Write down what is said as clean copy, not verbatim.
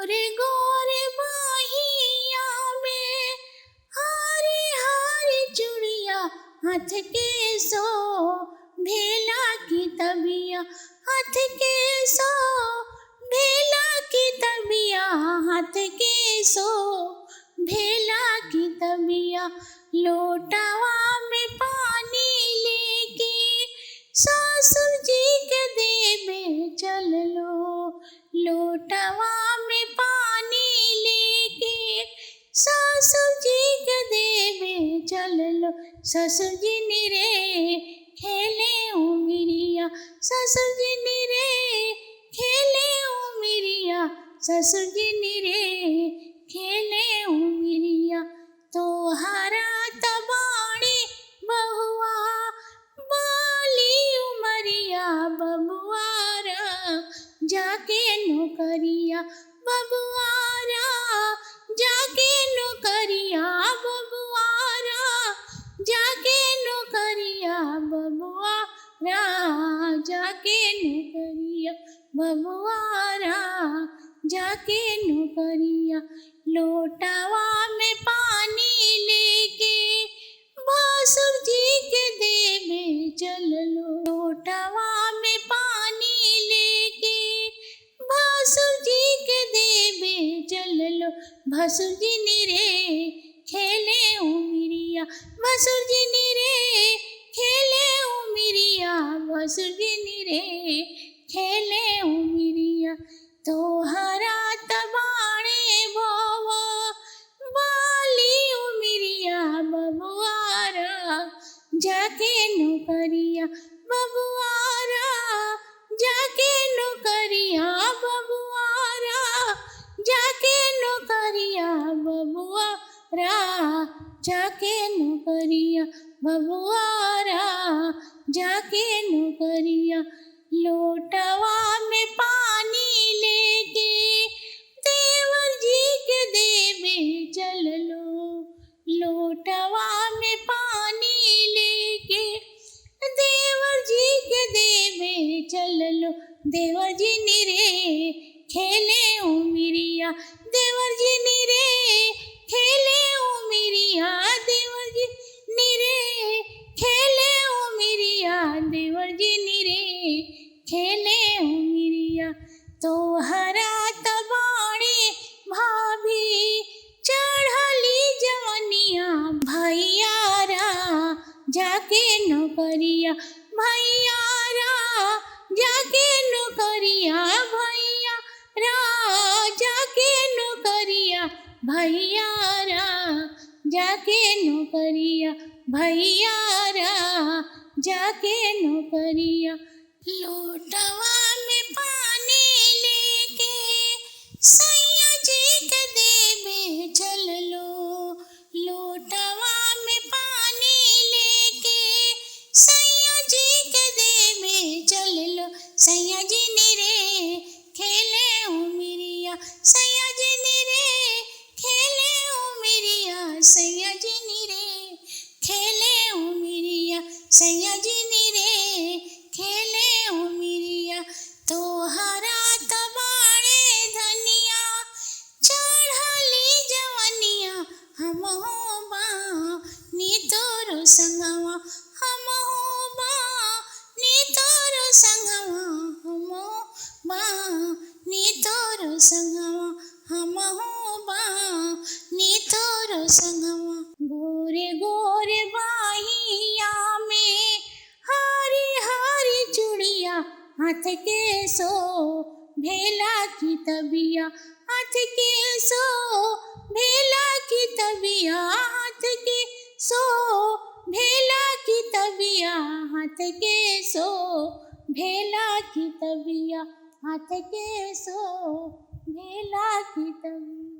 गोरे गोरे बाहिया में हारी हारी चूड़िया, हाथ के सो भेला की तबिया, हाथ के सो भेला की तबिया, हाथ के सो भेला की तबिया। लोटावा में पानी लेके ससुर जी के देवे चल लो, लोटावा में पानी लेके ससुर जी के देवे चल लो। ससुर जी निरे खेले उमिरिया, ससुर जी निरे खेले उमिरिया, ससुर जी निरे खेले उमिरिया। तोहरा तबाणी बहुआ बाली उमरिया, बबुआरा जाके नौकरिया, बबुआरा जाके नौकरिया, बबुआरा जाके नौकरिया, बबुआरा जाके नौकरिया, बबुआरा जाके नौकरिया। लोटावा में पानी लेके भासुर जी के देवे चल लो, लोटावा में पानी लेके भासुर जी के देवे चल लो। भसुर जी निरे खेले उमिरिया, भसुर जी निरे खेले उमिरिया, भसुर जी निरे खेले उमिरिया। तोहरा तबाणे भवा बाली उमिरिया, बबुआरा जाके नौकरिया, बबुआरा जाके नौकरिया, बबुआरा जाके नौकरिया, बबुआरा जाके नौकरिया, बबुआरा जाके नौकरिया। लोटावा में पानी लेके देवर जी के देवे चल लो, लोटावा में पानी लेके देवर जी के देवे चल लो। देवर जी निरे खेले उमिरिया, देवर जी निरे खेले उमिरिया, देवर जी निरे खेले उमिरिया, देवर जी निरे खेले उमिरिया। तोहरा तबाणे भाभी चढ़ली जवनिया, भैयारा जाके नौकरिया, भैयारा जाके नौकरिया, भैयारा जाके नौकरिया, भैयारा जाके नौकरिया, भैयारा जाके नौकरिया। लोटावा में पानी लेके सैया जी के देवे चल लो, लोटावा में पानी लेके सैया जी के देवे चल लो। सैया जी निरे खेले उमिरिया, सैया जी निरे खेले उमिरिया, सैया जी निरे खेले उमिरिया, सैया जी निरे खेले उमिरिया। तोहरा तबाणे धनिया चढ़ली जवनिया, हमहु बानी तोरो संगवा, हमहु बानी तोरो संगवा, हमहु बानी तोरो संगवा, हमहु बानी तोरो संगवा। गोरे गोरे बाहिया में हारी हारी चूड़िया, हाथ के सो भेला की तबिया, हाथ के सो भेला की तबिया, हाथ के सो भेला की तबिया, हाथ के सो भेला की तबिया, हाथ के सो भेला की तबिया।